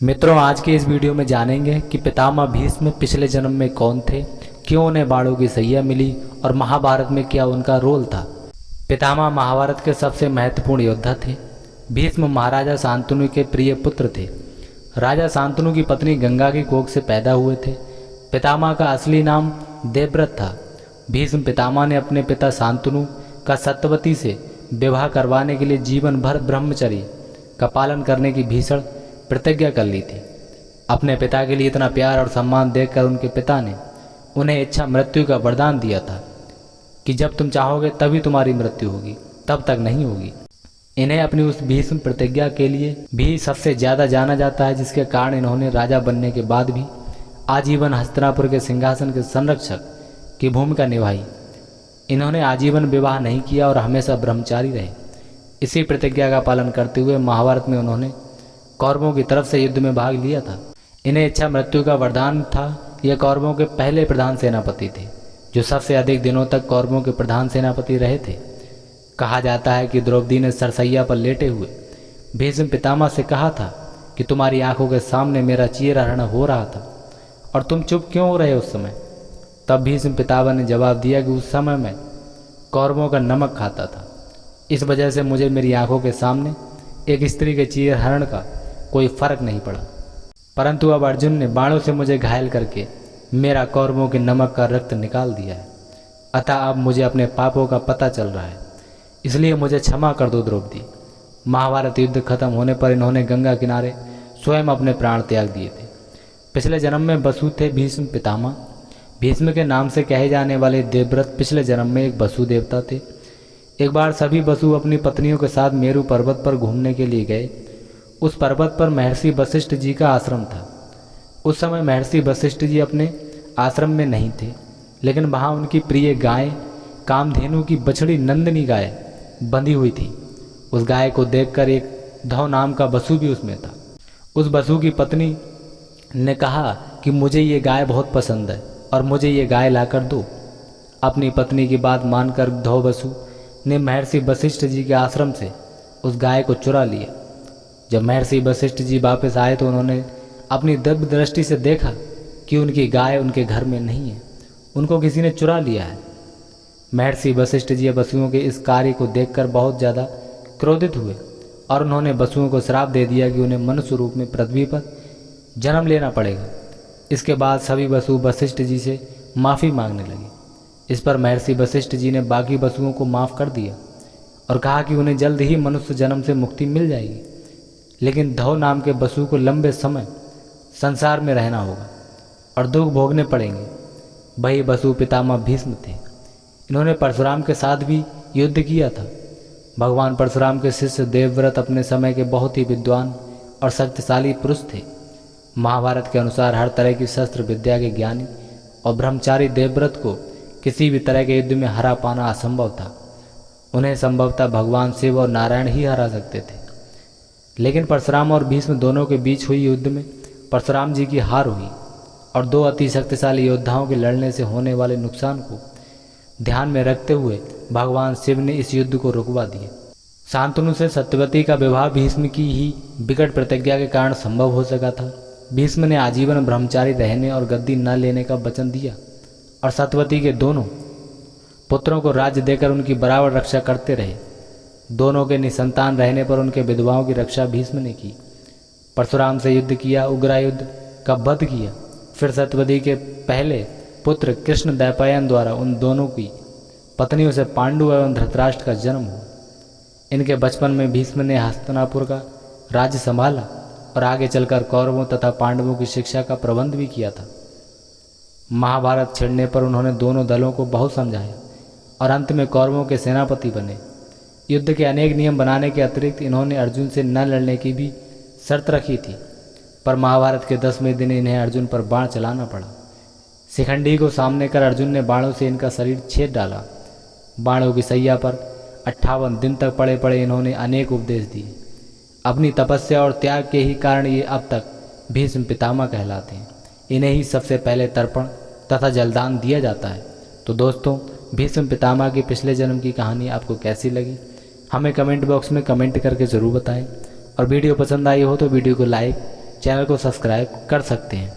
मित्रों, आज के इस वीडियो में जानेंगे कि पितामह भीष्म पिछले जन्म में कौन थे, क्यों उन्हें बाणों की सैया मिली और महाभारत में क्या उनका रोल था। पितामह महाभारत के सबसे महत्वपूर्ण योद्धा थे। भीष्म महाराजा शांतनु के प्रिय पुत्र थे। राजा शांतनु की पत्नी गंगा की कोख से पैदा हुए थे। पितामह का असली नाम देवव्रत था। भीष्म पितामह ने अपने पिता शांतनु का सत्यवती से विवाह करवाने के लिए जीवन भर ब्रह्मचर्य का पालन करने की भीषण प्रतिज्ञा कर ली थी। अपने पिता के लिए इतना प्यार और सम्मान देखकर उनके पिता ने उन्हें इच्छा मृत्यु का वरदान दिया था कि जब तुम चाहोगे तभी तुम्हारी मृत्यु होगी, तब तक नहीं होगी। इन्हें अपनी उस भीष्म प्रतिज्ञा के लिए भी सबसे ज़्यादा जाना जाता है, जिसके कारण इन्होंने राजा बनने के बाद भी आजीवन हस्तिनापुर के सिंहासन के संरक्षक की भूमिका निभाई। इन्होंने आजीवन विवाह नहीं किया और हमेशा ब्रह्मचारी रहे। इसी प्रतिज्ञा का पालन करते हुए महाभारत में उन्होंने कौरवों की तरफ से युद्ध में भाग लिया था। इन्हें इच्छा मृत्यु का वरदान था। यह कौरवों के पहले प्रधान सेनापति थे, जो सबसे अधिक दिनों तक कौरवों के प्रधान सेनापति रहे थे। कहा जाता है कि द्रौपदी ने सरसैया पर लेटे हुए भीष्म पितामह से कहा था कि तुम्हारी आंखों के सामने मेरा चीरहरण हो रहा था और तुम चुप क्यों हो रहे उस समय। तब भीष्म पितामह ने जवाब दिया कि उस समय मैं कौरवों का नमक खाता था, इस वजह से मुझे मेरी आंखों के सामने एक स्त्री के चीरहरण का कोई फर्क नहीं पड़ा। परंतु अब अर्जुन ने बाणों से मुझे घायल करके मेरा कौरवों के नमक का रक्त निकाल दिया है। अतः अब मुझे अपने पापों का पता चल रहा है, इसलिए मुझे क्षमा कर दो द्रौपदी। महाभारत युद्ध खत्म होने पर इन्होंने गंगा किनारे स्वयं अपने प्राण त्याग दिए थे। पिछले जन्म में वसु थे भीष्म पितामह। भीष्म के नाम से कहे जाने वाले देवव्रत पिछले जन्म में एक वसु देवता थे। एक बार सभी वसु अपनी पत्नियों के साथ मेरु पर्वत पर घूमने के लिए गए। उस पर्वत पर महर्षि वशिष्ठ जी का आश्रम था। उस समय महर्षि वशिष्ठ जी अपने आश्रम में नहीं थे, लेकिन वहाँ उनकी प्रिय गाय कामधेनु की बछड़ी नंदिनी गाय बंधी हुई थी। उस गाय को देखकर एक धौ नाम का वसु भी उसमें था। उस वसु की पत्नी ने कहा कि मुझे ये गाय बहुत पसंद है और मुझे ये गाय लाकर दो। अपनी पत्नी की बात मानकर धौ वसु ने महर्षि वशिष्ठ जी के आश्रम से उस गाय को चुरा लिया। जब महर्षि वशिष्ठ जी वापस आए तो उन्होंने अपनी दिव्य दृष्टि से देखा कि उनकी गाय उनके घर में नहीं है, उनको किसी ने चुरा लिया है। महर्षि वशिष्ठ जी वसुओं के इस कार्य को देखकर बहुत ज़्यादा क्रोधित हुए और उन्होंने वसुओं को श्राप दे दिया कि उन्हें मनुष्य रूप में पृथ्वी पर जन्म लेना पड़ेगा। इसके बाद सभी वसु वशिष्ठ जी से माफ़ी मांगने लगे। इस पर महर्षि वशिष्ठ जी ने बाकी वसुओं को माफ़ कर दिया और कहा कि उन्हें जल्द ही मनुष्य जन्म से मुक्ति मिल जाएगी, लेकिन धौ नाम के वसु को लंबे समय संसार में रहना होगा और दुख भोगने पड़ेंगे। वही वसु पितामह भीष्म थे। इन्होंने परशुराम के साथ भी युद्ध किया था। भगवान परशुराम के शिष्य देवव्रत अपने समय के बहुत ही विद्वान और शक्तिशाली पुरुष थे। महाभारत के अनुसार हर तरह की शस्त्र विद्या के ज्ञानी और ब्रह्मचारी देवव्रत को किसी भी तरह के युद्ध में हरा पाना असंभव था। उन्हें संभवतः भगवान शिव और नारायण ही हरा सकते थे। लेकिन परशुराम और भीष्म दोनों के बीच हुई युद्ध में परशुराम जी की हार हुई और दो अति शक्तिशाली योद्धाओं के लड़ने से होने वाले नुकसान को ध्यान में रखते हुए भगवान शिव ने इस युद्ध को रुकवा दिया। शांतनु से सत्यवती का विवाह भीष्म की ही विकट प्रतिज्ञा के कारण संभव हो सका था। भीष्म ने आजीवन ब्रह्मचारी रहने और गद्दी न लेने का वचन दिया और सत्यवती के दोनों पुत्रों को राज्य देकर उनकी बराबर रक्षा करते रहे। दोनों के निसंतान रहने पर उनके विधवाओं की रक्षा भीष्म ने की। परशुराम से युद्ध किया, उग्रायुद्ध का वध किया। फिर सत्यवती के पहले पुत्र कृष्ण द्वैपायन द्वारा उन दोनों की पत्नियों से पांडु एवं धृतराष्ट्र का जन्म हुआ। इनके बचपन में भीष्म ने हस्तिनापुर का राज्य संभाला और आगे चलकर कौरवों तथा पांडवों की शिक्षा का प्रबंध भी किया था। महाभारत छिड़ने पर उन्होंने दोनों दलों को बहुत समझाया और अंत में कौरवों के सेनापति बने। युद्ध के अनेक नियम बनाने के अतिरिक्त इन्होंने अर्जुन से न लड़ने की भी शर्त रखी थी, पर महाभारत के 10वें दिन इन्हें अर्जुन पर बाण चलाना पड़ा। शिखंडी को सामने कर अर्जुन ने बाणों से इनका शरीर छेद डाला। बाणों की सैया पर 58 दिन तक पड़े पड़े इन्होंने अनेक उपदेश दिए। अपनी तपस्या और त्याग के ही कारण ये अब तक भीष्म पितामह कहलाते हैं। इन्हें ही सबसे पहले तर्पण तथा जलदान दिया जाता है। तो दोस्तों, भीष्म पितामह के पिछले जन्म की कहानी आपको कैसी लगी हमें कमेंट बॉक्स में कमेंट करके ज़रूर बताएं और वीडियो पसंद आई हो तो वीडियो को लाइक चैनल को सब्सक्राइब कर सकते हैं।